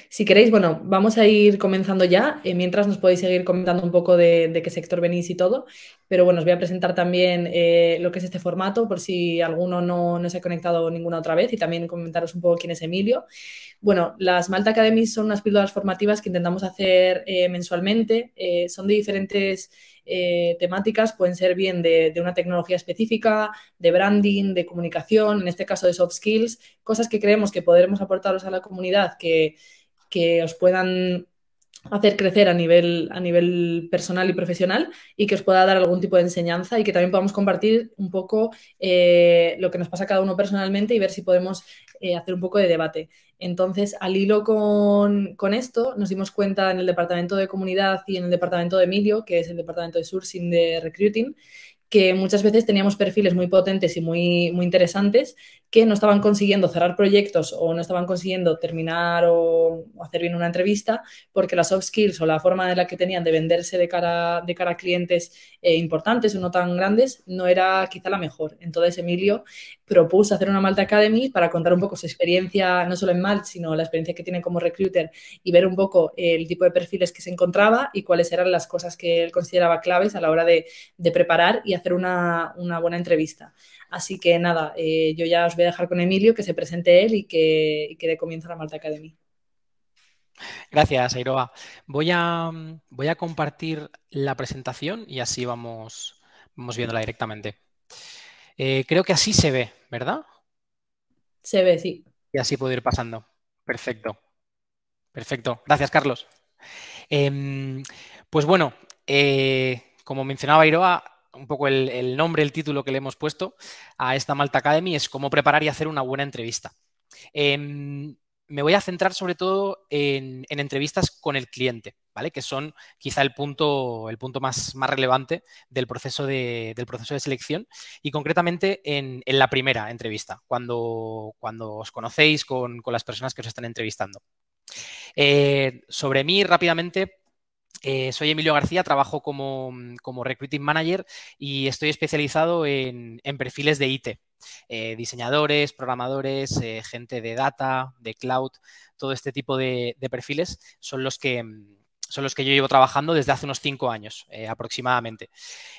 Si queréis, bueno, vamos a ir comenzando ya. Mientras nos podéis seguir comentando un poco de qué sector venís y todo. Pero bueno, os voy a presentar también lo que es este formato, por si alguno no se ha conectado ninguna otra vez, y también comentaros un poco quién es Emilio. Bueno, las Malta Academies son unas píldoras formativas que intentamos hacer mensualmente. Son de diferentes temáticas, pueden ser bien de una tecnología específica, de branding, de comunicación, en este caso de soft skills, cosas que creemos que podremos aportaros a la comunidad que os puedan hacer crecer a nivel personal y profesional, y que os pueda dar algún tipo de enseñanza, y que también podamos compartir un poco lo que nos pasa a cada uno personalmente y ver si podemos hacer un poco de debate. Entonces, al hilo con esto, nos dimos cuenta en el departamento de comunidad y en el departamento de Emilio, que es el departamento de sourcing de recruiting, que muchas veces teníamos perfiles muy potentes y muy interesantes que no estaban consiguiendo cerrar proyectos o no estaban consiguiendo terminar o hacer bien una entrevista, porque las soft skills o la forma en la que tenían de venderse de cara a clientes importantes o no tan grandes no era quizá la mejor. Entonces Emilio propuso hacer una Malta Academy para contar un poco su experiencia, no solo en Malt, sino la experiencia que tiene como recruiter, y ver un poco el tipo de perfiles que se encontraba y cuáles eran las cosas que él consideraba claves a la hora de preparar y hacer una buena entrevista. Así que nada, yo ya os voy a dejar con Emilio, que se presente él y que dé comienzo a la Malta Academy. Gracias, Airoa. Voy a compartir la presentación y así vamos viéndola directamente. Creo que así se ve, ¿verdad? Se ve, sí. Y así puedo ir pasando. Perfecto, perfecto. Gracias, Carlos. Em, pues bueno, como mencionaba Airoa, un poco el nombre, el título que le hemos puesto a esta Malta Academy es cómo preparar y hacer una buena entrevista. Em, Me voy a centrar sobre todo en entrevistas con el cliente, ¿vale? Que son quizá el punto más relevante del proceso de selección, y concretamente en la primera entrevista, cuando os conocéis con las personas que os están entrevistando. Sobre mí, rápidamente, soy Emilio García, trabajo como Recruiting Manager y estoy especializado en perfiles de IT. Diseñadores, programadores, gente de data, de cloud, todo este tipo de perfiles son los que yo llevo trabajando desde hace unos 5 años aproximadamente.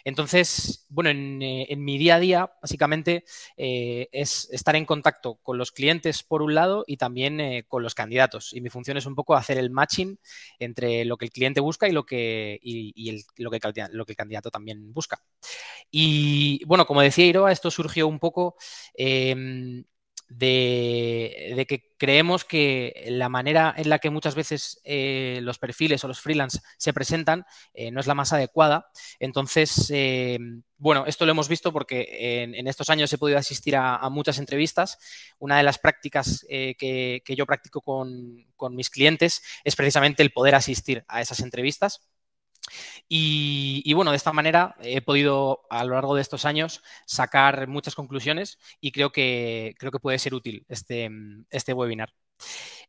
Entonces, bueno, en mi día a día, básicamente, es estar en contacto con los clientes por un lado y también con los candidatos. Y mi función es un poco hacer el matching entre lo que el cliente busca y lo que el candidato también busca. Y bueno, como decía Iroa, esto surgió un poco de que creemos que la manera en la que muchas veces los perfiles o los freelance se presentan no es la más adecuada. Entonces, bueno, esto lo hemos visto porque en estos años he podido asistir a muchas entrevistas. Una de las prácticas que yo practico con mis clientes es precisamente el poder asistir a esas entrevistas. Y bueno, de esta manera he podido a lo largo de estos años sacar muchas conclusiones y creo que puede ser útil este webinar.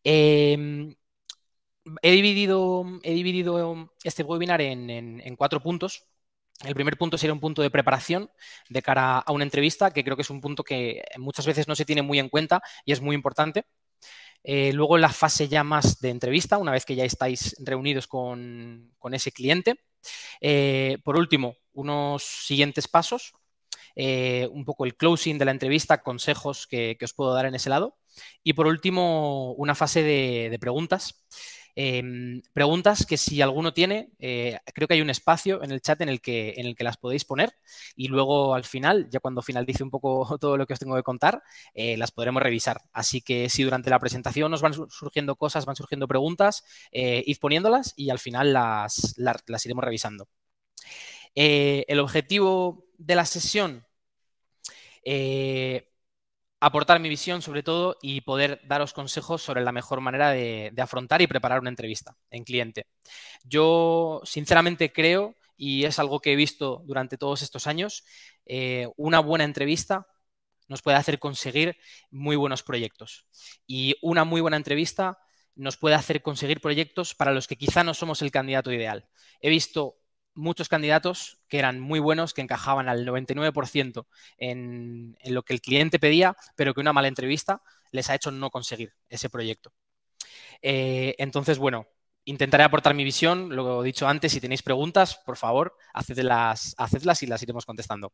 Eh, he dividido este webinar en 4 puntos. El primer punto sería un punto de preparación de cara a una entrevista, que creo que es un punto que muchas veces no se tiene muy en cuenta y es muy importante. Luego la fase ya más de entrevista, una vez que ya estáis reunidos con ese cliente. Por último, unos siguientes pasos, un poco el closing de la entrevista, consejos que os puedo dar en ese lado. Y por último, una fase de preguntas. Preguntas que si alguno tiene, creo que hay un espacio en el chat en el que las podéis poner, y luego al final, ya cuando finalice un poco todo lo que os tengo que contar, las podremos revisar. Así que si durante la presentación os van surgiendo cosas, van surgiendo preguntas, id poniéndolas y al final las iremos revisando. El objetivo de la sesión, aportar mi visión sobre todo y poder daros consejos sobre la mejor manera de afrontar y preparar una entrevista en cliente. Yo sinceramente creo, y es algo que he visto durante todos estos años, una buena entrevista nos puede hacer conseguir muy buenos proyectos. Y una muy buena entrevista nos puede hacer conseguir proyectos para los que quizá no somos el candidato ideal. He visto muchos candidatos que eran muy buenos, que encajaban al 99% en lo que el cliente pedía, pero que una mala entrevista les ha hecho no conseguir ese proyecto. Entonces, bueno, intentaré aportar mi visión. Lo he dicho antes, si tenéis preguntas, por favor, hacedlas y las iremos contestando.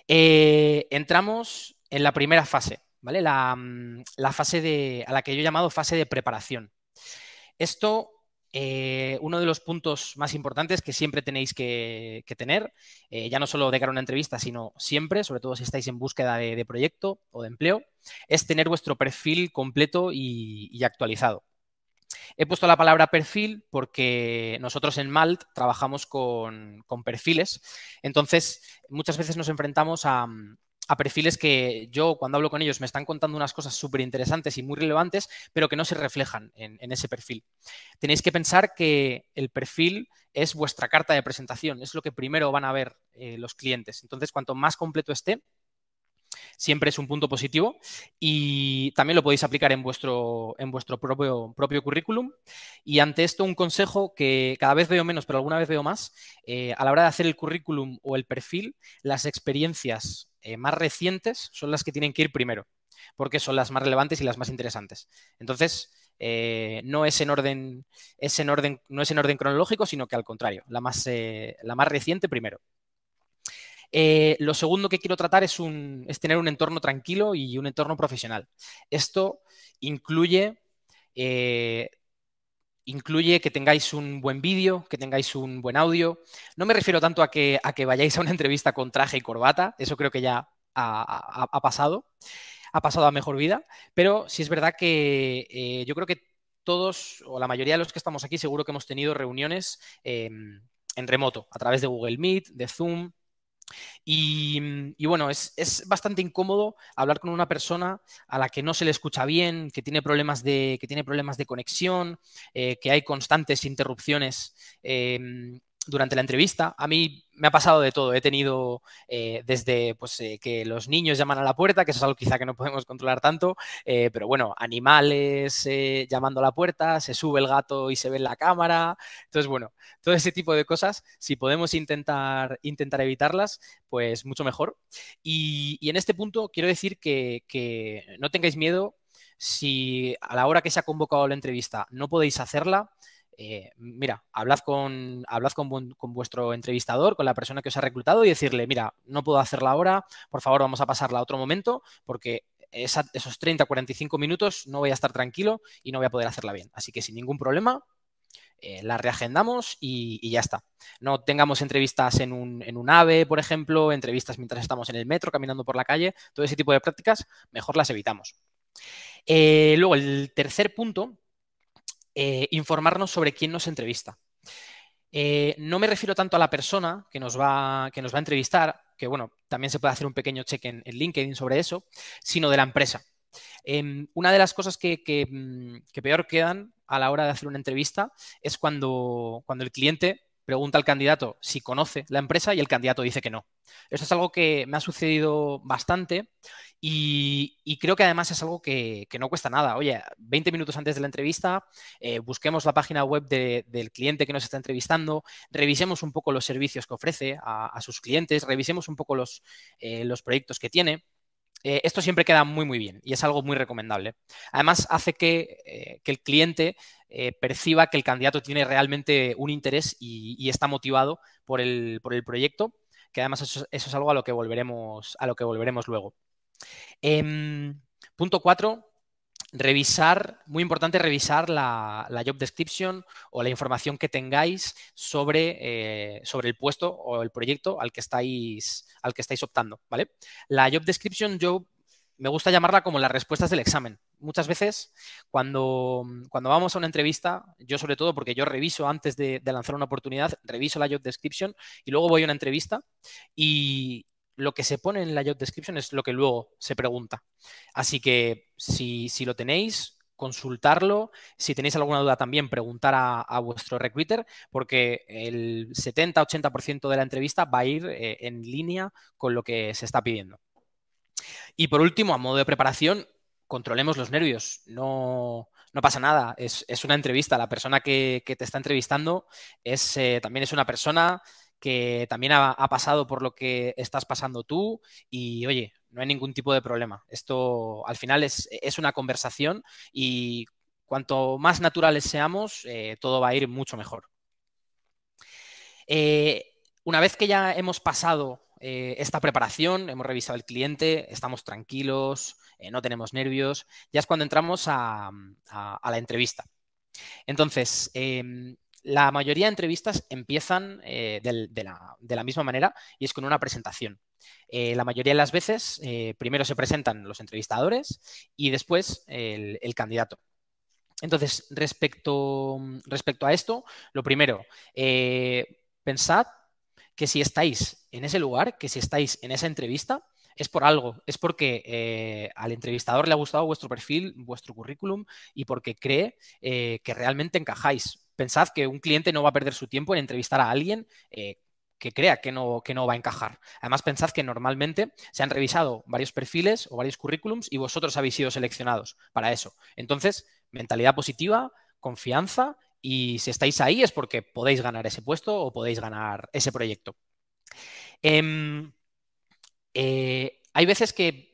Entramos en la primera fase, ¿vale? La fase a la que yo he llamado fase de preparación. Esto, uno de los puntos más importantes que siempre tenéis que tener, ya no solo de cara a una entrevista, sino siempre, sobre todo si estáis en búsqueda de proyecto o de empleo, es tener vuestro perfil completo y actualizado. He puesto la palabra perfil porque nosotros en Malt trabajamos con perfiles, entonces muchas veces nos enfrentamos a perfiles que yo cuando hablo con ellos me están contando unas cosas súper interesantes y muy relevantes, pero que no se reflejan en ese perfil. Tenéis que pensar que el perfil es vuestra carta de presentación, es lo que primero van a ver los clientes. Entonces, cuanto más completo esté, siempre es un punto positivo y también lo podéis aplicar en vuestro propio currículum. Y ante esto, un consejo que cada vez veo menos, pero alguna vez veo más, a la hora de hacer el currículum o el perfil, las experiencias más recientes son las que tienen que ir primero, porque son las más relevantes y las más interesantes. Entonces, no es en orden cronológico, sino que al contrario, la más reciente primero. Lo segundo que quiero tratar es tener un entorno tranquilo y un entorno profesional. Esto incluye, que tengáis un buen vídeo, que tengáis un buen audio. No me refiero tanto a que vayáis a una entrevista con traje y corbata, eso creo que ya ha pasado a mejor vida, pero sí es verdad que yo creo que todos o la mayoría de los que estamos aquí seguro que hemos tenido reuniones en remoto, a través de Google Meet, de Zoom. Y bueno, es bastante incómodo hablar con una persona a la que no se le escucha bien, que tiene problemas de conexión, que hay constantes interrupciones durante la entrevista. A mí me ha pasado de todo. He tenido desde pues, que los niños llaman a la puerta, que eso es algo quizá que no podemos controlar tanto, pero bueno, animales llamando a la puerta, se sube el gato y se ve en la cámara. Entonces, bueno, todo ese tipo de cosas, si podemos intentar evitarlas, pues mucho mejor. Y en este punto quiero decir que no tengáis miedo si a la hora que se ha convocado la entrevista no podéis hacerla. Mira, hablad con vuestro entrevistador, con la persona que os ha reclutado y decirle, mira, no puedo hacerla ahora, por favor vamos a pasarla a otro momento porque esos 30-45 minutos no voy a estar tranquilo y no voy a poder hacerla bien. Así que sin ningún problema, la reagendamos y ya está. No tengamos entrevistas en un AVE, por ejemplo, entrevistas mientras estamos en el metro, caminando por la calle, todo ese tipo de prácticas, mejor las evitamos. Luego, el tercer punto, informarnos sobre quién nos entrevista. No me refiero tanto a la persona que nos va a entrevistar, que bueno, también se puede hacer un pequeño check en LinkedIn sobre eso, sino de la empresa. Una de las cosas que peor quedan a la hora de hacer una entrevista es cuando el cliente pregunta al candidato si conoce la empresa y el candidato dice que no. Esto es algo que me ha sucedido bastante y creo que además es algo que no cuesta nada. Oye, 20 minutos antes de la entrevista, busquemos la página web del cliente que nos está entrevistando, revisemos un poco los servicios que ofrece a sus clientes, revisemos un poco los proyectos que tiene. Esto siempre queda muy, muy bien y es algo muy recomendable. Además, hace que el cliente perciba que el candidato tiene realmente un interés y está motivado por el proyecto, que además eso es algo a lo que volveremos luego. Punto 4. Muy importante revisar la job description o la información que tengáis sobre el puesto o el proyecto al que estáis optando, ¿vale? La job description me gusta llamarla como las respuestas del examen. Muchas veces cuando vamos a una entrevista, yo sobre todo porque yo reviso antes de lanzar una oportunidad, reviso la job description y luego voy a una entrevista y lo que se pone en la job description es lo que luego se pregunta. Así que si lo tenéis, consultarlo. Si tenéis alguna duda también, preguntar a vuestro recruiter, porque el 70-80% de la entrevista va a ir en línea con lo que se está pidiendo. Y por último, a modo de preparación, controlemos los nervios. No pasa nada. Es una entrevista. La persona que te está entrevistando también es una persona que también ha pasado por lo que estás pasando tú y, oye, no hay ningún tipo de problema. Esto al final es una conversación y cuanto más naturales seamos, todo va a ir mucho mejor. Una vez que ya hemos pasado esta preparación, hemos revisado el cliente, estamos tranquilos, no tenemos nervios, ya es cuando entramos a la entrevista. Entonces, la mayoría de entrevistas empiezan de la misma manera y es con una presentación. La mayoría de las veces, primero se presentan los entrevistadores y después el candidato. Entonces, respecto a esto, lo primero, pensad que si estáis en ese lugar, que si estáis en esa entrevista, es por algo, es porque al entrevistador le ha gustado vuestro perfil, vuestro currículum y porque cree que realmente encajáis. Pensad que un cliente no va a perder su tiempo en entrevistar a alguien que crea que no va a encajar. Además, pensad que normalmente se han revisado varios perfiles o varios currículums y vosotros habéis sido seleccionados para eso. Entonces, mentalidad positiva, confianza y si estáis ahí es porque podéis ganar ese puesto o podéis ganar ese proyecto. Hay veces que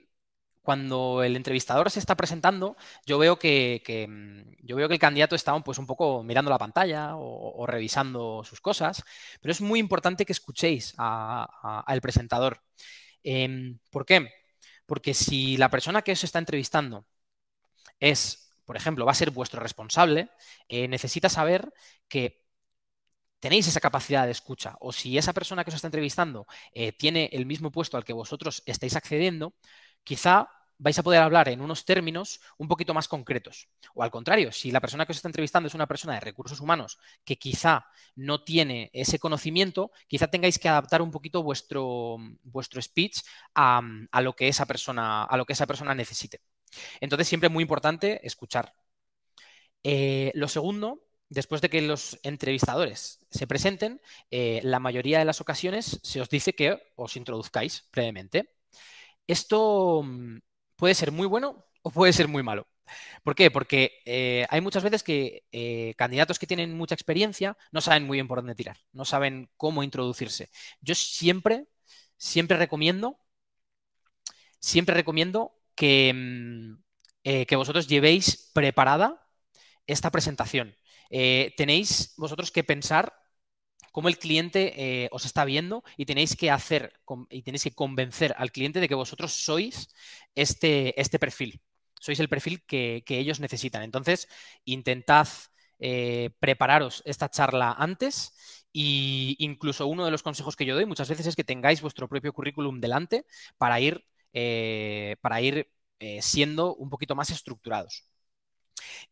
cuando el entrevistador se está presentando, yo veo que el candidato está pues, un poco mirando la pantalla o revisando sus cosas, pero es muy importante que escuchéis al presentador. ¿Por qué? Porque si la persona que os está entrevistando por ejemplo, va a ser vuestro responsable, necesita saber que tenéis esa capacidad de escucha o si esa persona que os está entrevistando tiene el mismo puesto al que vosotros estáis accediendo, quizá vais a poder hablar en unos términos un poquito más concretos. O al contrario, si la persona que os está entrevistando es una persona de recursos humanos que quizá no tiene ese conocimiento, quizá tengáis que adaptar un poquito vuestro speech a lo que esa persona necesite. Entonces, siempre es muy importante escuchar. Lo segundo, después de que los entrevistadores se presenten, la mayoría de las ocasiones se os dice que os introduzcáis previamente. Esto puede ser muy bueno o puede ser muy malo. ¿Por qué? Porque hay muchas veces que candidatos que tienen mucha experiencia no saben muy bien por dónde tirar, no saben cómo introducirse. Yo siempre recomiendo que vosotros llevéis preparada esta presentación. Tenéis vosotros que pensar cómo el cliente os está viendo y tenéis que convencer al cliente de que vosotros sois este perfil. Sois el perfil que ellos necesitan. Entonces, intentad prepararos esta charla antes e incluso uno de los consejos que yo doy muchas veces es que tengáis vuestro propio currículum delante para ir siendo un poquito más estructurados.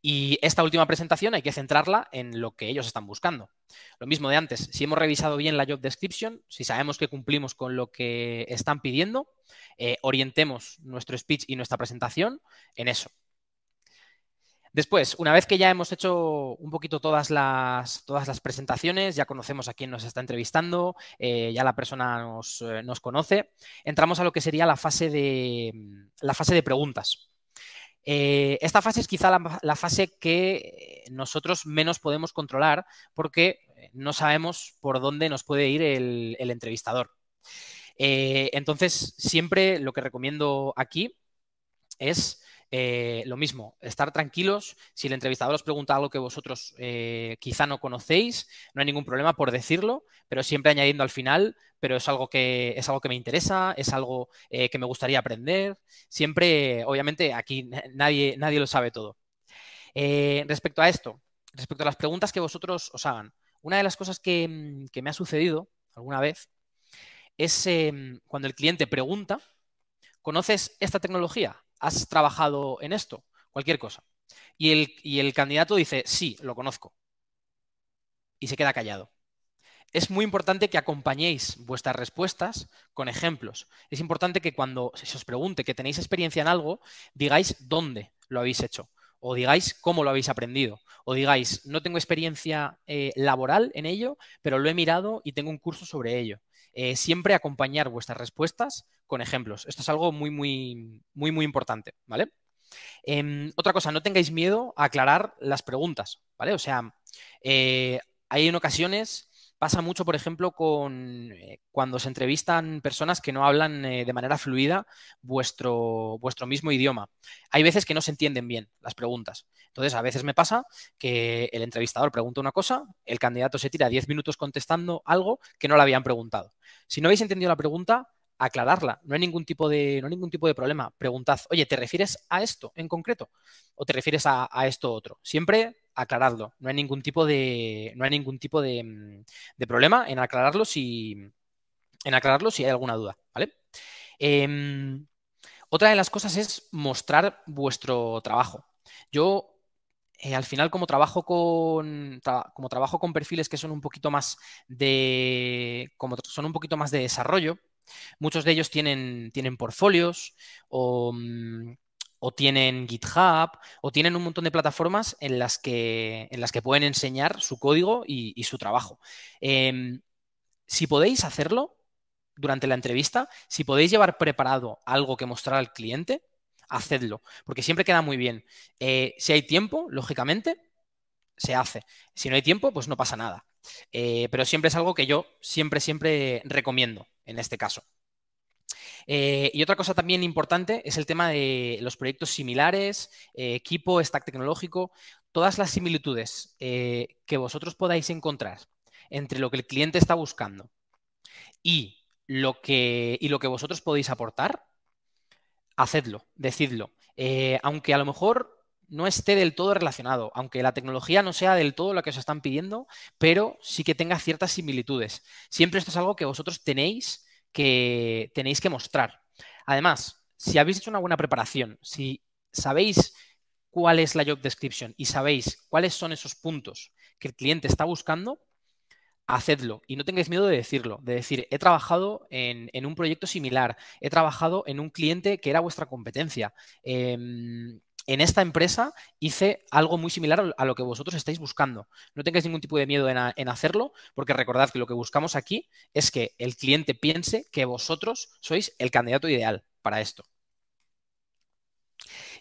Y esta última presentación hay que centrarla en lo que ellos están buscando. Lo mismo de antes, si hemos revisado bien la job description, si sabemos que cumplimos con lo que están pidiendo, orientemos nuestro speech y nuestra presentación en eso. Después, una vez que ya hemos hecho un poquito todas las presentaciones, ya conocemos a quién nos está entrevistando, ya la persona nos conoce, entramos a lo que sería la fase de preguntas. Esta fase es quizá la fase que nosotros menos podemos controlar porque no sabemos por dónde nos puede ir el entrevistador. Entonces, siempre lo que recomiendo aquí es lo mismo, estar tranquilos. Si el entrevistador os pregunta algo que vosotros quizá no conocéis, no hay ningún problema por decirlo, pero siempre añadiendo al final, pero es algo que me interesa, es algo que me gustaría aprender. Siempre, obviamente, aquí nadie lo sabe todo. Respecto a esto, respecto a las preguntas que vosotros os hagan, una de las cosas que me ha sucedido alguna vez es cuando el cliente pregunta: ¿conoces esta tecnología? ¿Has trabajado en esto? Cualquier cosa. Y el candidato dice: sí, lo conozco. Y se queda callado. Es muy importante que acompañéis vuestras respuestas con ejemplos. Es importante que cuando se os pregunte que tenéis experiencia en algo, digáis dónde lo habéis hecho, o digáis cómo lo habéis aprendido, o digáis: no tengo experiencia laboral en ello, pero lo he mirado y tengo un curso sobre ello. Siempre acompañar vuestras respuestas con ejemplos. Esto es algo muy, muy, muy, muy importante, ¿vale? Otra cosa, no tengáis miedo a aclarar las preguntas, ¿vale? O sea, hay en ocasiones pasa mucho, por ejemplo, cuando se entrevistan personas que no hablan de manera fluida vuestro mismo idioma. Hay veces que no se entienden bien las preguntas. Entonces, a veces me pasa que el entrevistador pregunta una cosa, el candidato se tira 10 minutos contestando algo que no le habían preguntado. Si no habéis entendido la pregunta, aclararla. No hay ningún tipo de problema. Preguntad, oye, ¿te refieres a esto en concreto? ¿O te refieres a esto otro? Siempre aclaradlo. No hay ningún tipo de problema en aclararlo si hay alguna duda, ¿vale? Otra de las cosas es mostrar vuestro trabajo. Yo, al final, como trabajo con perfiles que son un poquito más de desarrollo, muchos de ellos tienen portfolios o tienen GitHub o tienen un montón de plataformas en las que pueden enseñar su código y su trabajo. Si podéis hacerlo durante la entrevista, si podéis llevar preparado algo que mostrar al cliente, hacedlo, porque siempre queda muy bien. Si hay tiempo, lógicamente, se hace. Si no hay tiempo, pues no pasa nada. Pero siempre es algo que yo siempre recomiendo en este caso. Y otra cosa también importante es el tema de los proyectos similares, equipo, stack tecnológico, todas las similitudes que vosotros podáis encontrar entre lo que el cliente está buscando y lo que vosotros podéis aportar, hacedlo, decidlo. Aunque a lo mejor no esté del todo relacionado, aunque la tecnología no sea del todo lo que os están pidiendo, pero sí que tenga ciertas similitudes. Siempre esto es algo que vosotros tenéis que mostrar. Además, si habéis hecho una buena preparación, si sabéis cuál es la job description y sabéis cuáles son esos puntos que el cliente está buscando, hacedlo y no tengáis miedo de decirlo, de decir, he trabajado en un proyecto similar, he trabajado en un cliente que era vuestra competencia. En esta empresa hice algo muy similar a lo que vosotros estáis buscando. No tengáis ningún tipo de miedo en hacerlo, porque recordad que lo que buscamos aquí es que el cliente piense que vosotros sois el candidato ideal para esto.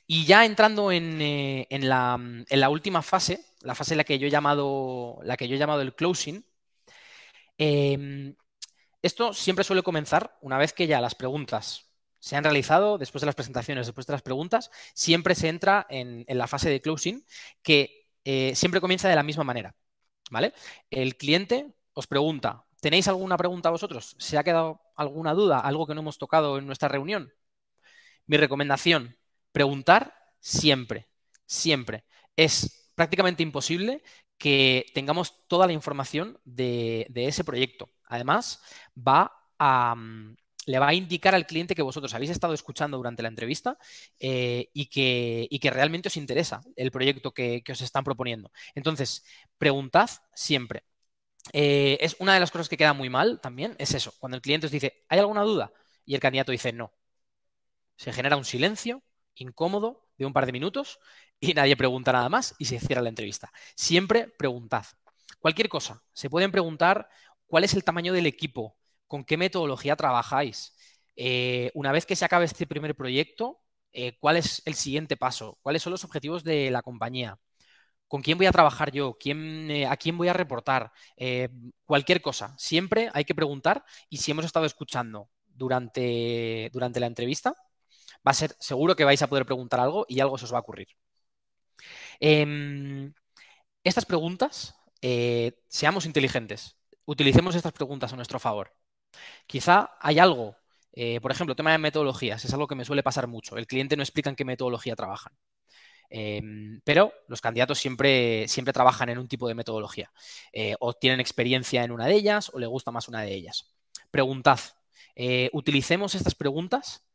Y ya entrando en la última fase, la fase en la que yo he llamado el closing, esto siempre suele comenzar una vez que ya las preguntas se han realizado, después de las presentaciones, después de las preguntas, siempre se entra en la fase de closing, que siempre comienza de la misma manera, ¿vale? El cliente os pregunta, ¿tenéis alguna pregunta vosotros? ¿Se ha quedado alguna duda, algo que no hemos tocado en nuestra reunión? Mi recomendación, preguntar siempre, siempre. Es prácticamente imposible que tengamos toda la información de ese proyecto. Además, le va a indicar al cliente que vosotros habéis estado escuchando durante la entrevista y que realmente os interesa el proyecto que os están proponiendo. Entonces, preguntad siempre. Es una de las cosas que queda muy mal también, es eso. Cuando el cliente os dice, ¿hay alguna duda? Y el candidato dice, no. Se genera un silencio incómodo de un par de minutos y nadie pregunta nada más y se cierra la entrevista. Siempre preguntad. Cualquier cosa. Se pueden preguntar cuál es el tamaño del equipo, con qué metodología trabajáis. Una vez que se acabe este primer proyecto, ¿cuál es el siguiente paso? ¿Cuáles son los objetivos de la compañía? ¿Con quién voy a trabajar yo? ¿A quién voy a reportar? Cualquier cosa. Siempre hay que preguntar y si hemos estado escuchando durante la entrevista, va a ser seguro que vais a poder preguntar algo y algo se os va a ocurrir. Estas preguntas, seamos inteligentes. Utilicemos estas preguntas a nuestro favor. Quizá hay algo, por ejemplo, tema de metodologías, es algo que me suele pasar mucho. El cliente no explica en qué metodología trabajan. Pero los candidatos siempre trabajan en un tipo de metodología. O tienen experiencia en una de ellas o le gusta más una de ellas. Preguntad. Utilicemos estas preguntas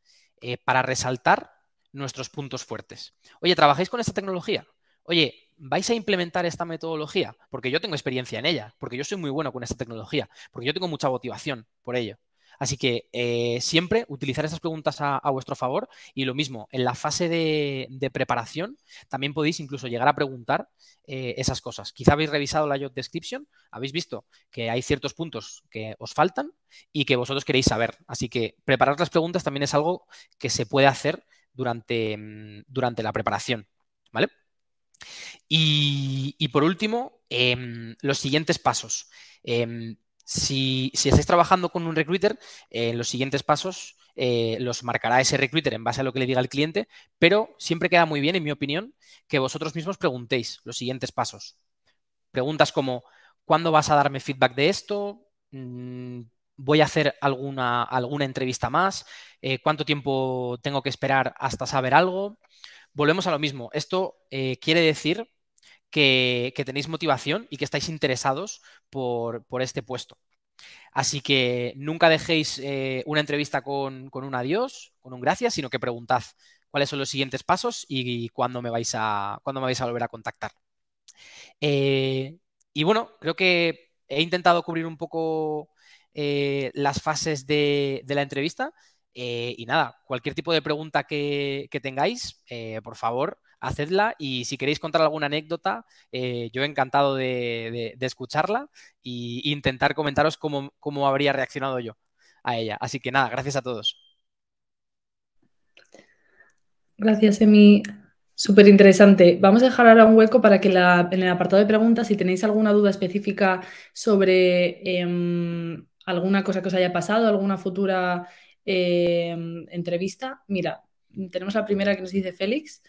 para resaltar nuestros puntos fuertes. Oye, ¿trabajáis con esta tecnología? Oye, ¿vais a implementar esta metodología? Porque yo tengo experiencia en ella, porque yo soy muy bueno con esta tecnología, porque yo tengo mucha motivación por ello. Así que siempre utilizar esas preguntas a vuestro favor y lo mismo, en la fase de preparación también podéis incluso llegar a preguntar esas cosas. Quizá habéis revisado la job description, habéis visto que hay ciertos puntos que os faltan y que vosotros queréis saber. Así que preparar las preguntas también es algo que se puede hacer durante la preparación, ¿vale? Y por último, los siguientes pasos. Si estáis trabajando con un recruiter, los siguientes pasos los marcará ese recruiter en base a lo que le diga el cliente, pero siempre queda muy bien, en mi opinión, que vosotros mismos preguntéis los siguientes pasos. Preguntas como, ¿cuándo vas a darme feedback de esto? ¿Voy a hacer alguna entrevista más? ¿Cuánto tiempo tengo que esperar hasta saber algo? Volvemos a lo mismo. Esto quiere decir que tenéis motivación y que estáis interesados por este puesto. Así que nunca dejéis una entrevista con un adiós, con un gracias, sino que preguntad cuáles son los siguientes pasos y cuándo me vais a volver a contactar. Y bueno, creo que he intentado cubrir un poco las fases de la entrevista. Y nada, cualquier tipo de pregunta que tengáis, por favor, hacedla. Y si queréis contar alguna anécdota, yo encantado de escucharla e intentar comentaros cómo habría reaccionado yo a ella. Así que nada, gracias a todos. Gracias, Emi. Súper interesante. Vamos a dejar ahora un hueco para que en el apartado de preguntas, si tenéis alguna duda específica sobre alguna cosa que os haya pasado, alguna futura entrevista. Mira, tenemos la primera que nos dice Félix,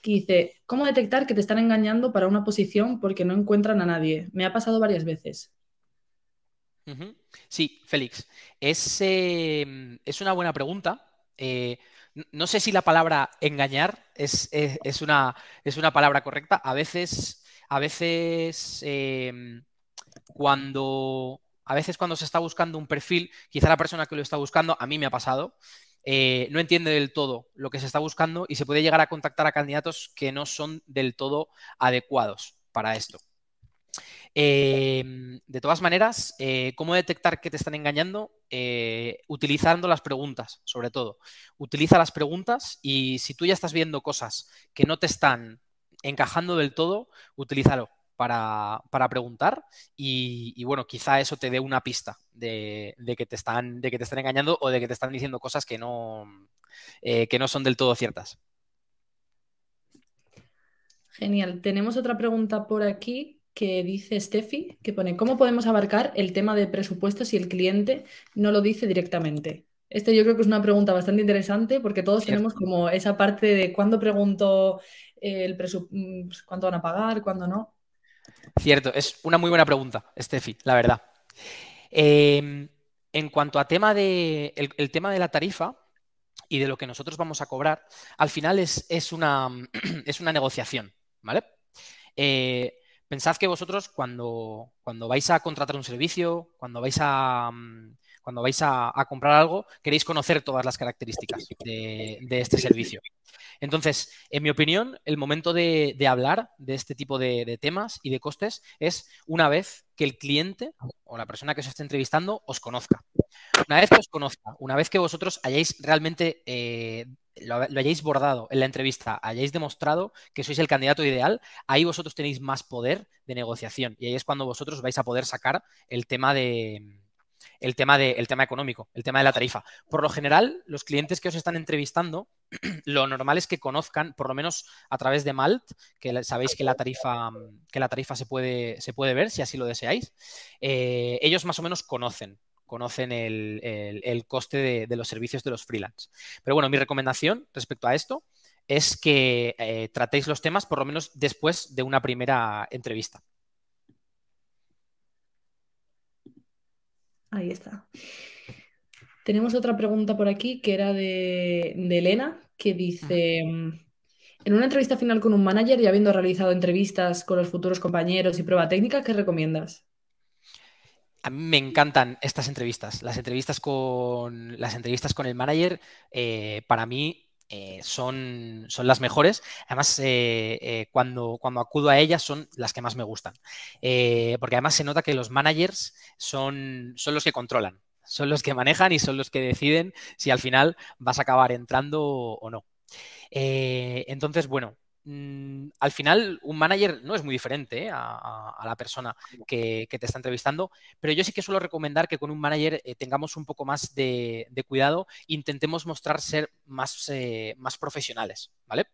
que dice, ¿cómo detectar que te están engañando para una posición porque no encuentran a nadie? Me ha pasado varias veces. Sí, Félix, es una buena pregunta. No sé si la palabra engañar es una palabra correcta. A veces cuando se está buscando un perfil, quizá la persona que lo está buscando, a mí me ha pasado, no entiende del todo lo que se está buscando y se puede llegar a contactar a candidatos que no son del todo adecuados para esto. De todas maneras, ¿cómo detectar que te están engañando? Utilizando las preguntas, sobre todo. Utiliza las preguntas y si tú ya estás viendo cosas que no te están encajando del todo, utilízalo para preguntar y bueno, quizá eso te dé una pista de que te están engañando o de que te están diciendo cosas que no son del todo ciertas. Genial. Tenemos otra pregunta por aquí que dice Steffi, que pone, ¿cómo podemos abarcar el tema de presupuesto si el cliente no lo dice directamente? Este yo creo que es una pregunta bastante interesante porque todos Cierto. tenemos como esa parte de cuándo pregunto cuánto van a pagar, cuándo no. Cierto, es una muy buena pregunta, Steffi, la verdad. En cuanto a el tema de la tarifa y de lo que nosotros vamos a cobrar, al final es una, es una negociación, ¿vale? Eh, Pensad que vosotros cuando vais a contratar un servicio, cuando vais a comprar algo, queréis conocer todas las características de este servicio. Entonces, en mi opinión, el momento de hablar de este tipo de temas y de costes es una vez que el cliente o la persona que os esté entrevistando os conozca. Una vez que os conozca, una vez que vosotros hayáis realmente lo hayáis bordado en la entrevista, hayáis demostrado que sois el candidato ideal, ahí vosotros tenéis más poder de negociación y ahí es cuando vosotros vais a poder sacar el tema económico, el tema de la tarifa. Por lo general, los clientes que os están entrevistando, lo normal es que conozcan, por lo menos a través de Malt, que sabéis que la tarifa se puede ver si así lo deseáis. Ellos más o menos conocen el coste de los servicios de los freelance. Pero bueno, mi recomendación respecto a esto es que tratéis los temas por lo menos después de una primera entrevista. Ahí está. Tenemos otra pregunta por aquí que era de Elena, que dice, en una entrevista final con un manager y habiendo realizado entrevistas con los futuros compañeros y prueba técnica, ¿qué recomiendas? A mí me encantan estas entrevistas. Las entrevistas con el manager, para mí, son las mejores. Además, cuando acudo a ellas son las que más me gustan. Porque además se nota que los managers son los que controlan, son los que manejan y son los que deciden si al final vas a acabar entrando o no. Entonces, bueno. al final un manager no es muy diferente a la persona que te está entrevistando, pero yo sí que suelo recomendar que con un manager tengamos un poco más de cuidado e intentemos mostrar ser más profesionales, ¿vale?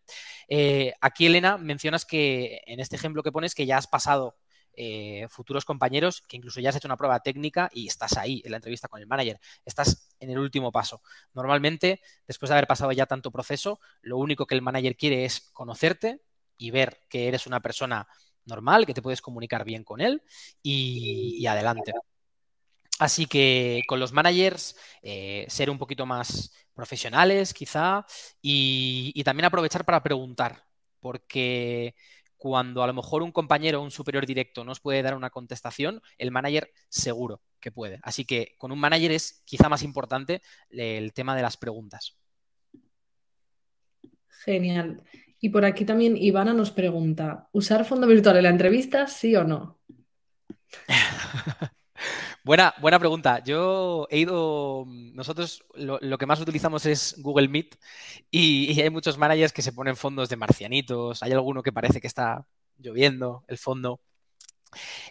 Aquí, Elena, mencionas que en este ejemplo que pones que ya has pasado futuros compañeros, que incluso ya has hecho una prueba técnica y estás ahí en la entrevista con el manager, estás en el último paso. Normalmente, después de haber pasado ya tanto proceso, lo único que el manager quiere es conocerte y ver que eres una persona normal, que te puedes comunicar bien con él y adelante. Así que con los managers, ser un poquito más profesionales quizá y también aprovechar para preguntar, porque cuando a lo mejor un compañero o un superior directo no os puede dar una contestación, el manager seguro que puede. Así que con un manager es quizá más importante el tema de las preguntas. Genial. Y por aquí también Ivana nos pregunta, ¿usar fondo virtual en la entrevista, sí o no? Buena pregunta. Nosotros lo que más utilizamos es Google Meet y hay muchos managers que se ponen fondos de marcianitos, hay alguno que parece que está lloviendo el fondo.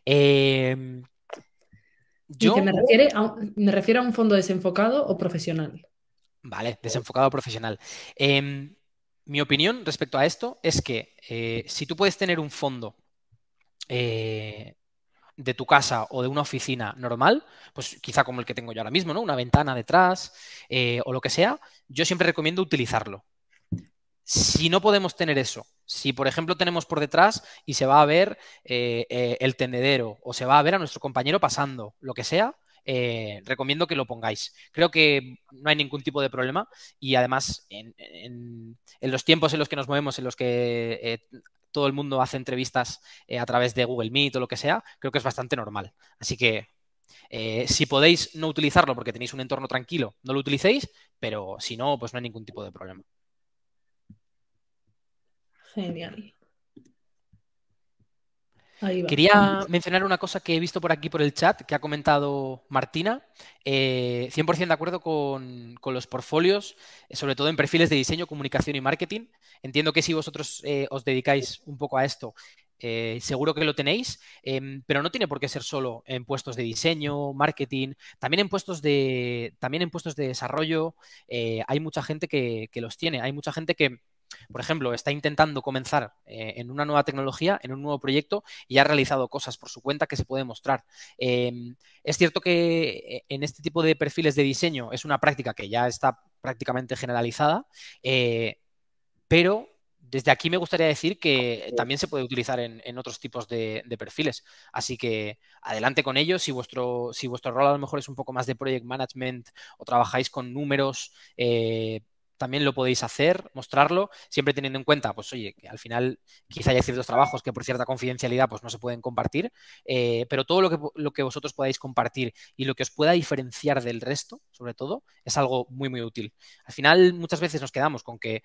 Eh, Dice, yo, me refiero a un fondo desenfocado o profesional. vale, desenfocado profesional. Mi opinión respecto a esto es que si tú puedes tener un fondo de tu casa o de una oficina normal, pues quizá como el que tengo yo ahora mismo, ¿no? Una ventana detrás o lo que sea, yo siempre recomiendo utilizarlo. Si no podemos tener eso, si por ejemplo tenemos por detrás y se va a ver el tendedero o se va a ver a nuestro compañero pasando, lo que sea, recomiendo que lo pongáis. Creo que no hay ningún tipo de problema y además en los tiempos en los que nos movemos, en los que todo el mundo hace entrevistas a través de Google Meet o lo que sea, creo que es bastante normal. Así que si podéis no utilizarlo porque tenéis un entorno tranquilo, no lo utilicéis, pero si no, pues no hay ningún tipo de problema. Genial. Ahí va. Quería mencionar una cosa que he visto por aquí por el chat que ha comentado Martina. 100% de acuerdo con los portfolios, sobre todo en perfiles de diseño, comunicación y marketing. Entiendo que si vosotros os dedicáis un poco a esto, seguro que lo tenéis, pero no tiene por qué ser solo en puestos de diseño, marketing, también en puestos de desarrollo. Hay mucha gente que los tiene. Hay mucha gente que, por ejemplo, está intentando comenzar en una nueva tecnología, en un nuevo proyecto y ha realizado cosas por su cuenta que se puede mostrar. Es cierto que en este tipo de perfiles de diseño es una práctica que ya está prácticamente generalizada, pero desde aquí me gustaría decir que también se puede utilizar en otros tipos de perfiles. Así que adelante con ello. Si vuestro rol a lo mejor es un poco más de project management o trabajáis con números, también lo podéis hacer, mostrarlo, siempre teniendo en cuenta, pues oye, que al final quizá haya ciertos trabajos que por cierta confidencialidad pues no se pueden compartir, pero todo lo que vosotros podáis compartir y lo que os pueda diferenciar del resto, sobre todo, es algo muy, muy útil. Al final muchas veces nos quedamos con que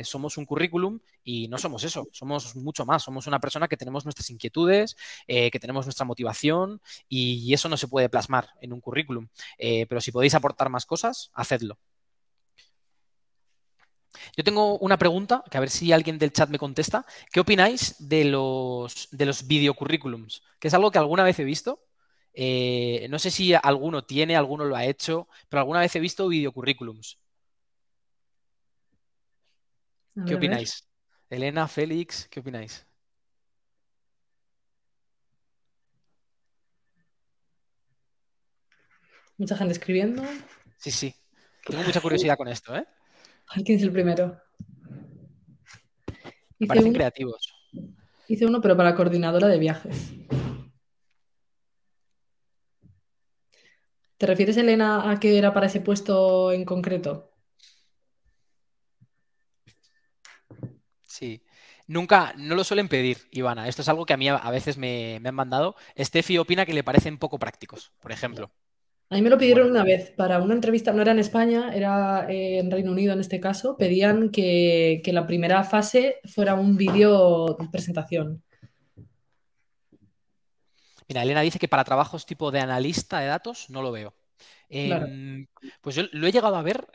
somos un currículum y no somos eso, somos mucho más, somos una persona que tenemos nuestras inquietudes, que tenemos nuestra motivación y eso no se puede plasmar en un currículum, pero si podéis aportar más cosas, hacedlo. Yo tengo una pregunta, que a ver si alguien del chat me contesta. ¿Qué opináis de los videocurrículums? Que es algo que alguna vez he visto. No sé si alguno lo ha hecho, pero alguna vez he visto videocurrículums. A ¿Qué ver, a ver. opináis? Elena, Félix, ¿qué opináis? Mucha gente escribiendo. Sí, sí. Tengo mucha curiosidad con esto, ¿eh? A ver quién es el primero. Me Hice parecen uno, creativos. hice uno, pero para coordinadora de viajes. ¿Te refieres, Elena, a qué era para ese puesto en concreto? Sí. No lo suelen pedir, Ivana. Esto es algo que a mí a veces me han mandado. Steffi opina que le parecen poco prácticos, por ejemplo. A mí me lo Y pidieron bueno, una vez para una entrevista, no era en España, era en Reino Unido en este caso. Pedían que la primera fase fuera un vídeo presentación. mira, Elena dice que para trabajos tipo de analista de datos no lo veo. Claro. Pues yo lo he llegado a ver,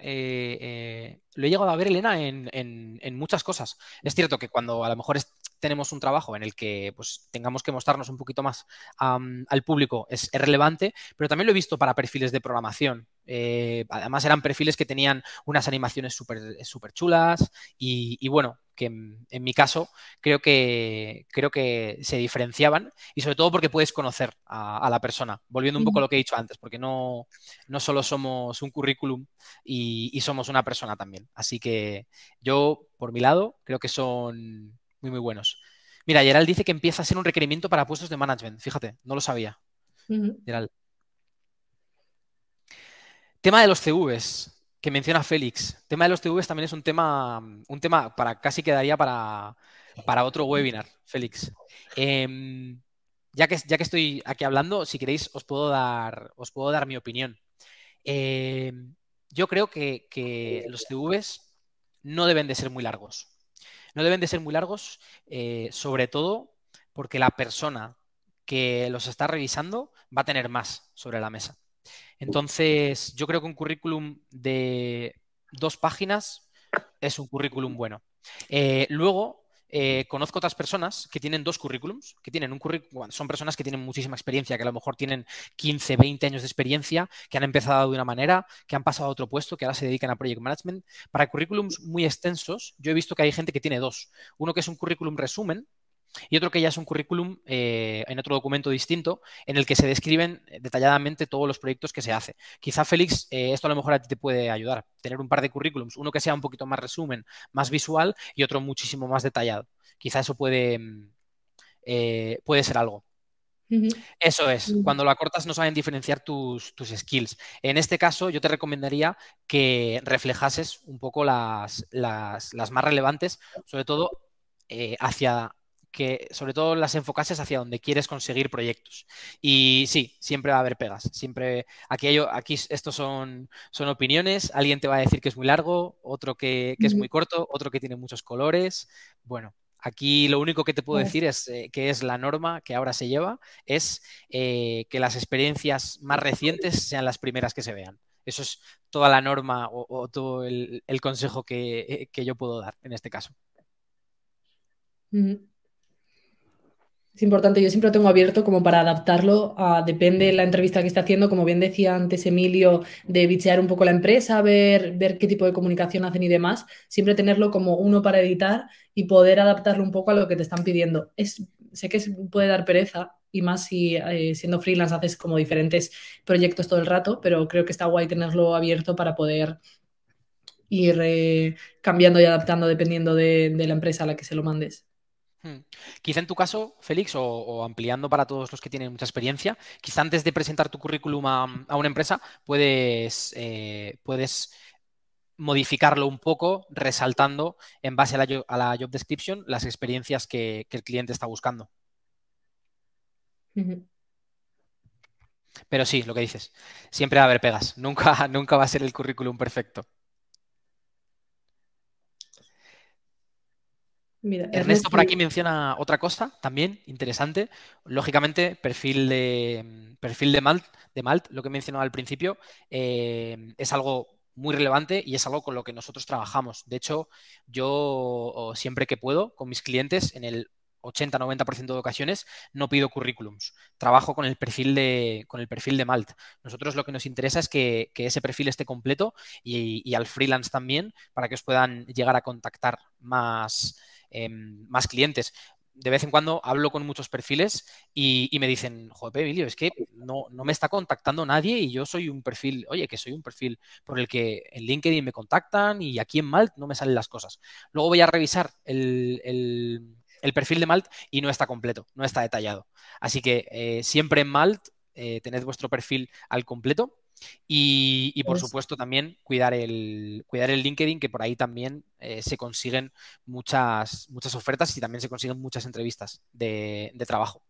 Elena, en muchas cosas. Es cierto que cuando a lo mejor tenemos un trabajo en el que pues, tengamos que mostrarnos un poquito más al público es relevante, pero también lo he visto para perfiles de programación. Además eran perfiles que tenían unas animaciones súper chulas y bueno, que en mi caso creo que se diferenciaban y sobre todo porque puedes conocer a la persona, volviendo un poco a Ujú. lo que he dicho antes, porque no solo somos un currículum y somos una persona también. Así que yo, por mi lado, creo que son muy, muy buenos. Mira, Gerald dice que empieza a ser un requerimiento para puestos de management. Fíjate, no lo sabía, Ujú. Gerald. Tema de los CVs, que menciona Félix. Tema de los CVs también es un tema para casi quedaría para otro webinar, Félix. Ya que estoy aquí hablando, si queréis, os puedo dar mi opinión. Eh, yo creo que los CVs no deben de ser muy largos. No deben de ser muy largos, sobre todo porque la persona que los está revisando va a tener más sobre la mesa. Entonces, yo creo que un currículum de 2 páginas es un currículum bueno. Luego, conozco otras personas que tienen 2 currículums, que tienen un currículum, son personas que tienen muchísima experiencia, que a lo mejor tienen 15, 20 años de experiencia, que han empezado de una manera, que han pasado a otro puesto, que ahora se dedican a project management. Para currículums muy extensos, yo he visto que hay gente que tiene 2. Uno que es un currículum resumen, y otro que ya es un currículum en otro documento distinto en el que se describen detalladamente todos los proyectos que se hace. Quizá, Félix, esto a lo mejor a ti te puede ayudar. Tener un par de currículums, uno que sea un poquito más resumen, más visual y otro muchísimo más detallado. Quizá eso puede ser algo. Ujú. Eso es, cuando lo acortas no saben diferenciar tus skills. En este caso, yo te recomendaría que reflejases un poco las más relevantes, sobre todo sobre todo las enfocases hacia donde quieres conseguir proyectos. Y sí, siempre va a haber pegas. Siempre, aquí estos son opiniones. Alguien te va a decir que es muy largo, otro que es muy Ujú. corto, otro que tiene muchos colores. Bueno, aquí lo único que te puedo Vale. decir es que es la norma que ahora se lleva, es que las experiencias más recientes sean las primeras que se vean. Eso es toda la norma o todo el consejo que yo puedo dar en este caso. Ujú. Es importante, yo siempre lo tengo abierto como para adaptarlo a, depende de la entrevista que esté haciendo, como bien decía antes Emilio, de bichear un poco la empresa, ver qué tipo de comunicación hacen y demás, siempre tenerlo como uno para editar y poder adaptarlo un poco a lo que te están pidiendo. Sé que puede dar pereza y más si siendo freelance haces como diferentes proyectos todo el rato, pero creo que está guay tenerlo abierto para poder ir cambiando y adaptando dependiendo de la empresa a la que se lo mandes. Hmm. Quizá en tu caso, Félix, o ampliando para todos los que tienen mucha experiencia, quizá antes de presentar tu currículum a una empresa, puedes modificarlo un poco, resaltando en base a la job description las experiencias que el cliente está buscando. Ujú. Pero sí, lo que dices, siempre va a haber pegas, nunca, nunca va a ser el currículum perfecto. Mira, Ernesto por Ernesto. aquí menciona otra cosa también interesante. Lógicamente, perfil de Malt, lo que he mencionado al principio, es algo muy relevante y es algo con lo que nosotros trabajamos. De hecho, yo siempre que puedo con mis clientes, en el 80-90% de ocasiones, no pido currículums. Trabajo con el perfil de Malt. Nosotros lo que nos interesa es que ese perfil esté completo y al freelance también, para que os puedan llegar a contactar más clientes. De vez en cuando hablo con muchos perfiles y me dicen, joder, Emilio, es que no me está contactando nadie y yo soy un perfil, oye, que soy un perfil por el que en LinkedIn me contactan y aquí en Malt no me salen las cosas. Luego voy a revisar el perfil de Malt y no está completo, no está detallado. Así que siempre en Malt tened vuestro perfil al completo y por Pues, supuesto también cuidar el LinkedIn, que por ahí también se consiguen muchas ofertas y también se consiguen muchas entrevistas de trabajo.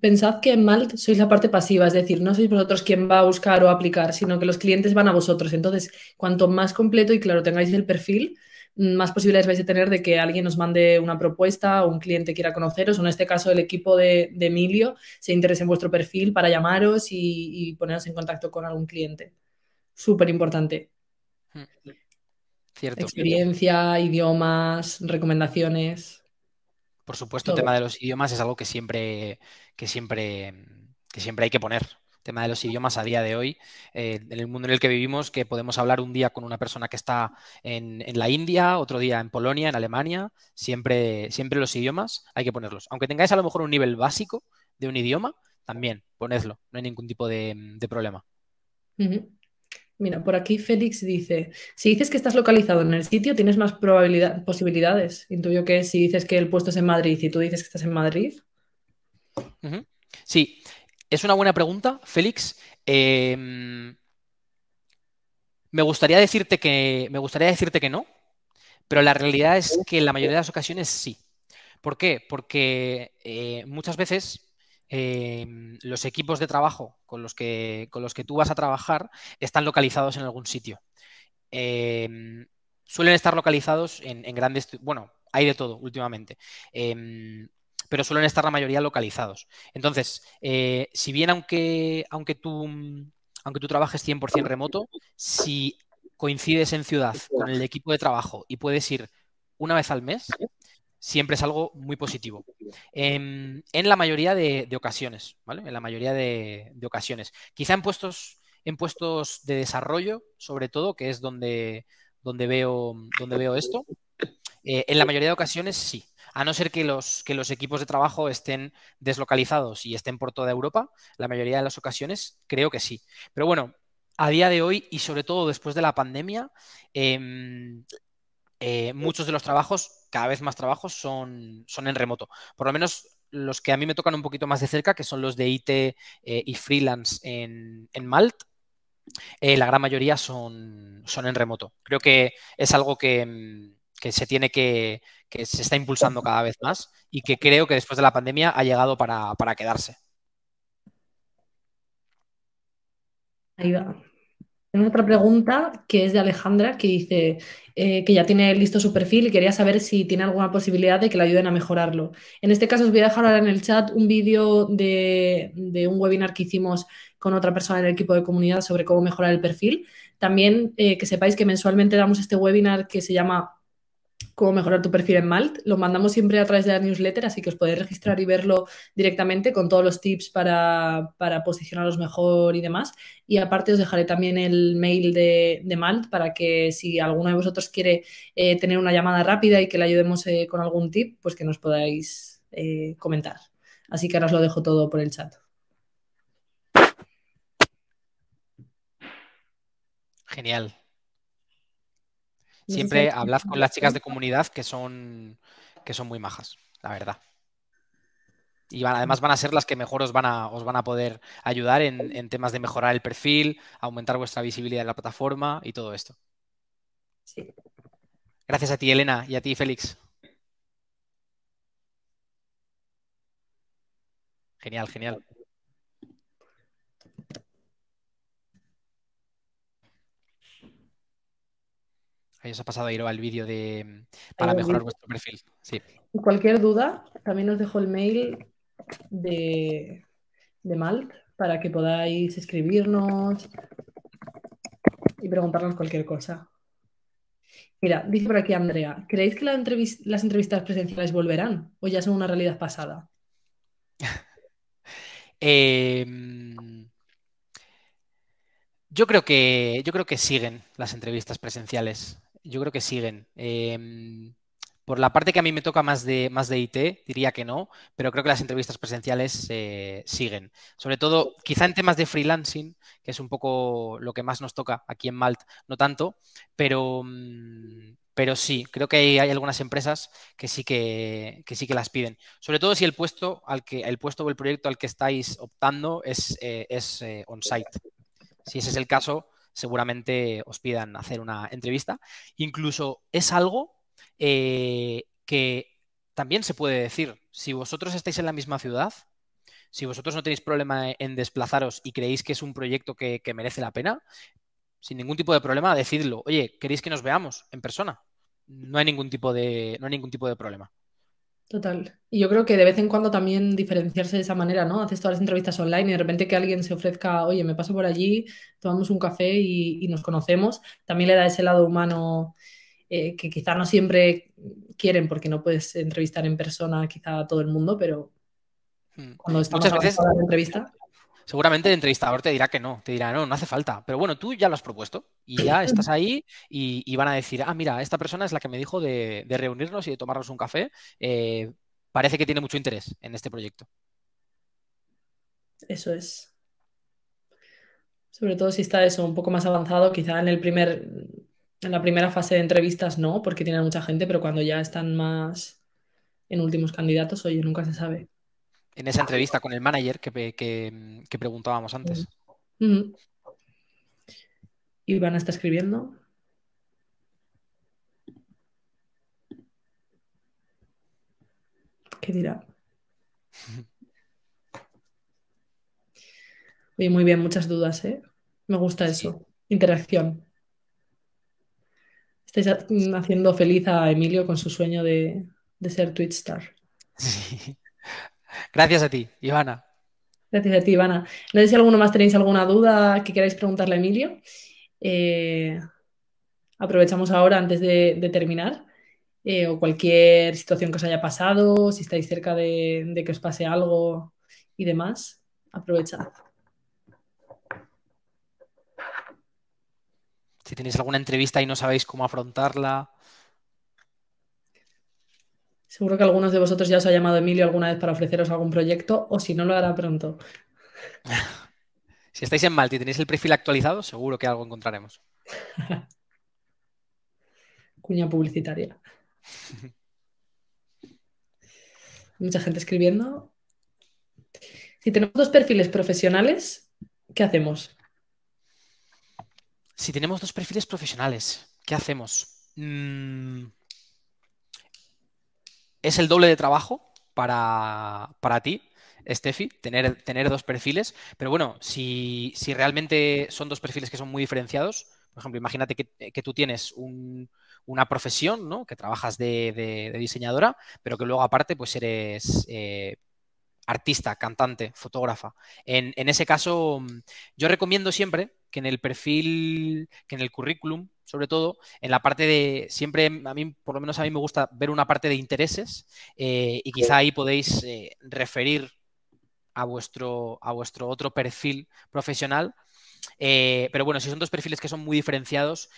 pensad que en Malt sois la parte pasiva, es decir, no sois vosotros quien va a buscar o aplicar, sino que los clientes van a vosotros. Entonces, cuanto más completo y claro tengáis el perfil, más posibilidades vais a tener de que alguien os mande una propuesta o un cliente quiera conoceros, o en este caso el equipo de Emilio se interese en vuestro perfil para llamaros y poneros en contacto con algún cliente. Súper importante. Cierto. Experiencia, idiomas, recomendaciones, Por supuesto, el todo. tema de los idiomas es algo que siempre, que siempre hay que poner. El tema de los idiomas a día de hoy, en el mundo en el que vivimos, que podemos hablar un día con una persona que está en la India, otro día en Polonia, en Alemania, siempre los idiomas hay que ponerlos. Aunque tengáis a lo mejor un nivel básico de un idioma, también ponedlo, no hay ningún tipo de problema. Ujú. Mira, por aquí Félix dice, si dices que estás localizado en el sitio, tienes más posibilidades. Intuyo que si dices que el puesto es en Madrid y tú dices que estás en Madrid. Ujú. Sí, es una buena pregunta, Félix. Me gustaría decirte que no, pero la realidad es que en la mayoría de las ocasiones sí. ¿Por qué? Porque muchas veces los equipos de trabajo con los que tú vas a trabajar están localizados en algún sitio. Suelen estar localizados en grandes, bueno, hay de todo últimamente, pero suelen estar la mayoría localizados. Entonces, si bien aunque tú trabajes 100% remoto, si coincides en ciudad con el equipo de trabajo y puedes ir una vez al mes, siempre es algo muy positivo. En la mayoría de ocasiones, ¿vale? En la mayoría de ocasiones. Quizá en puestos de desarrollo, sobre todo, que es donde veo esto, en la mayoría de ocasiones sí. A no ser que los equipos de trabajo estén deslocalizados y estén por toda Europa, la mayoría de las ocasiones creo que sí. Pero bueno, a día de hoy y sobre todo después de la pandemia, muchos de los trabajos, cada vez más trabajos, son en remoto. Por lo menos los que a mí me tocan un poquito más de cerca, que son los de IT y freelance en Malt, la gran mayoría son en remoto. Creo que es algo que se tiene que se está impulsando cada vez más y que creo que después de la pandemia ha llegado para quedarse. Ahí va. Tengo otra pregunta que es de Alejandra, que dice que ya tiene listo su perfil y quería saber si tiene alguna posibilidad de que le ayuden a mejorarlo. En este caso, os voy a dejar ahora en el chat un vídeo de un webinar que hicimos con otra persona en el equipo de comunidad sobre cómo mejorar el perfil. También que sepáis que mensualmente damos este webinar que se llama cómo mejorar tu perfil en Malt. Lo mandamos siempre a través de la newsletter, así que os podéis registrar y verlo directamente con todos los tips para posicionaros mejor y demás. Y aparte os dejaré también el mail de Malt para que si alguno de vosotros quiere tener una llamada rápida y que le ayudemos con algún tip, pues que nos podáis comentar. Así que ahora os lo dejo todo por el chat. Genial. No sé si hay... Siempre hablad con las chicas de comunidad que son muy majas, la verdad. Y además van a ser las que mejor os van a poder ayudar en temas de mejorar el perfil, aumentar vuestra visibilidad en la plataforma y todo esto. Sí. Gracias a ti, Elena, y a ti, Félix. Genial, genial. Ahí os ha pasado a ir al vídeo Ahí para va el mejorar vídeo. vuestro perfil. Sí. Cualquier duda, también os dejo el mail de Malt para que podáis escribirnos y preguntarnos cualquier cosa. Mira, dice por aquí Andrea, ¿creéis que las entrevistas presenciales volverán o ya son una realidad pasada? Eh, yo creo que siguen las entrevistas presenciales. Yo creo que siguen. Por la parte que a mí me toca más de IT, diría que no, pero creo que las entrevistas presenciales siguen. Sobre todo, quizá en temas de freelancing, que es un poco lo que más nos toca aquí en Malt, no tanto, pero sí, creo que hay algunas empresas que sí que las piden. Sobre todo si el puesto o el proyecto al que estáis optando es on-site. Si ese es el caso, seguramente os pidan hacer una entrevista. Incluso es algo que también se puede decir. Si vosotros estáis en la misma ciudad, si vosotros no tenéis problema en desplazaros y creéis que es un proyecto que merece la pena, sin ningún tipo de problema, decidlo. Oye, ¿queréis que nos veamos en persona? no hay ningún tipo de problema. Total. Y yo creo que de vez en cuando también diferenciarse de esa manera, ¿no? Haces todas las entrevistas online y de repente que alguien se ofrezca, oye, me paso por allí, tomamos un café y nos conocemos, también le da ese lado humano que quizá no siempre quieren porque no puedes entrevistar en persona quizá a todo el mundo, pero cuando está más Muchas veces, avanzada la entrevista. seguramente el entrevistador te dirá que no, te dirá, no, no hace falta. Pero bueno, tú ya lo has propuesto y ya estás ahí y van a decir, ah, mira, esta persona es la que me dijo de reunirnos y de tomarnos un café. Parece que tiene mucho interés en este proyecto. Eso es. Sobre todo si está eso un poco más avanzado, quizá en la primera fase de entrevistas no, porque tienen mucha gente, pero cuando ya están más en últimos candidatos, oye, nunca se sabe. En esa entrevista con el manager que preguntábamos antes. Ujú. Ivana está escribiendo. ¿Qué dirá? Oye, muy bien, muchas dudas, ¿eh? Me gusta Sí. eso. Interacción. Estáis haciendo feliz a Emilio con su sueño de ser Twitch star. Sí. Gracias a ti, Ivana. Gracias a ti, Ivana. No sé si alguno más tenéis alguna duda que queráis preguntarle a Emilio. Eh, aprovechamos ahora antes de terminar. O cualquier situación que os haya pasado, si estáis cerca de que os pase algo y demás, aprovechad. Si tenéis alguna entrevista y no sabéis cómo afrontarla. Seguro que algunos de vosotros ya os ha llamado Emilio alguna vez para ofreceros algún proyecto, o si no, lo hará pronto. Si estáis en Malta y tenéis el perfil actualizado, seguro que algo encontraremos. Cuña publicitaria. Mucha gente escribiendo. Si tenemos dos perfiles profesionales, ¿qué hacemos? Si tenemos dos perfiles profesionales, ¿qué hacemos? Es el doble de trabajo para ti, Steffi, tener dos perfiles. Pero bueno, si realmente son dos perfiles que son muy diferenciados, por ejemplo, imagínate que tú tienes una profesión, ¿no? Que trabajas de diseñadora, pero que luego aparte pues eres artista, cantante, fotógrafa. En ese caso, yo recomiendo siempre que en el perfil, que en el currículum, sobre todo, en la parte de, siempre a mí, por lo menos a mí me gusta ver una parte de intereses y quizá ahí podéis referir a vuestro otro perfil profesional. Pero bueno, si son dos perfiles que son muy diferenciados,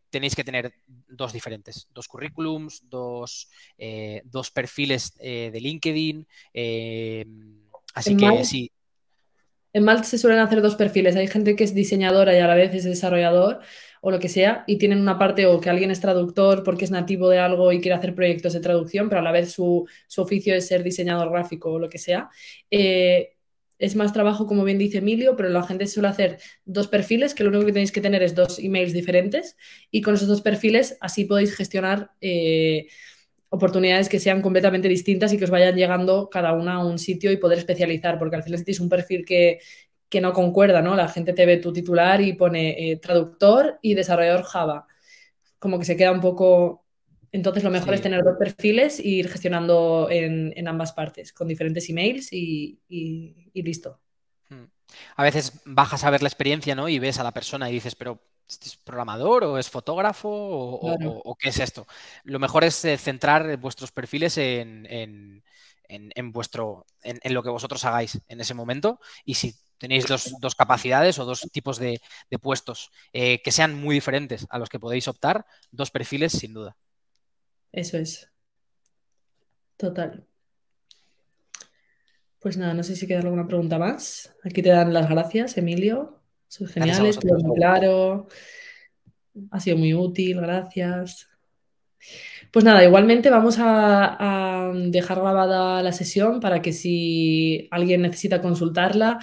tenéis que tener dos diferentes, dos currículums, dos perfiles de LinkedIn. Así En que Malt, sí, en Malt se suelen hacer dos perfiles. Hay gente que es diseñadora y a la vez es desarrollador o lo que sea, y tienen una parte o que alguien es traductor porque es nativo de algo y quiere hacer proyectos de traducción, pero a la vez su oficio es ser diseñador gráfico o lo que sea. Eh, es más trabajo, como bien dice Emilio, pero la gente suele hacer dos perfiles, que lo único que tenéis que tener es dos emails diferentes, y con esos dos perfiles así podéis gestionar oportunidades que sean completamente distintas y que os vayan llegando cada una a un sitio y poder especializar, porque al final si tienes un perfil que no concuerda, ¿no? La gente te ve tu titular y pone traductor y desarrollador Java. Como que se queda un poco... Entonces lo mejor es sí. tener dos perfiles e ir gestionando en ambas partes, con diferentes emails y listo. Mm. A veces bajas a ver la experiencia, ¿no? Y ves a la persona y dices, pero ¿este es programador o es fotógrafo Claro, o qué es esto? Lo mejor es centrar vuestros perfiles en lo que vosotros hagáis en ese momento. Y si tenéis dos capacidades o dos tipos de puestos que sean muy diferentes a los que podéis optar, dos perfiles sin duda. eso es. Total. Pues nada, no sé si queda alguna pregunta más. Aquí te dan las gracias, Emilio. Son Gracias a geniales, todo vosotros. muy claro. Ha sido muy útil, gracias. Pues nada, igualmente vamos a dejar grabada la sesión para que si alguien necesita consultarla,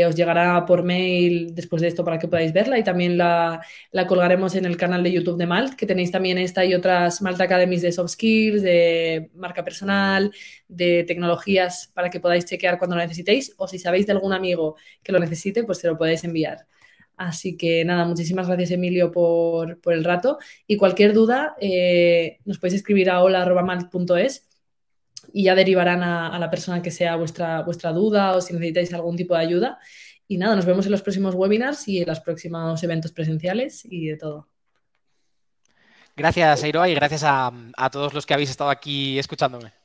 os llegará por mail después de esto para que podáis verla y también la colgaremos en el canal de YouTube de Malt, que tenéis también esta y otras Malt Academies de soft skills, de marca personal, de tecnologías para que podáis chequear cuando lo necesitéis o si sabéis de algún amigo que lo necesite, pues se lo podéis enviar. Así que nada, muchísimas gracias Emilio por el rato y cualquier duda nos podéis escribir a hola@malt.es y ya derivarán a la persona que sea vuestra duda o si necesitáis algún tipo de ayuda. Y nada, nos vemos en los próximos webinars y en los próximos eventos presenciales y de todo. Gracias, Eiroa, y gracias a todos los que habéis estado aquí escuchándome.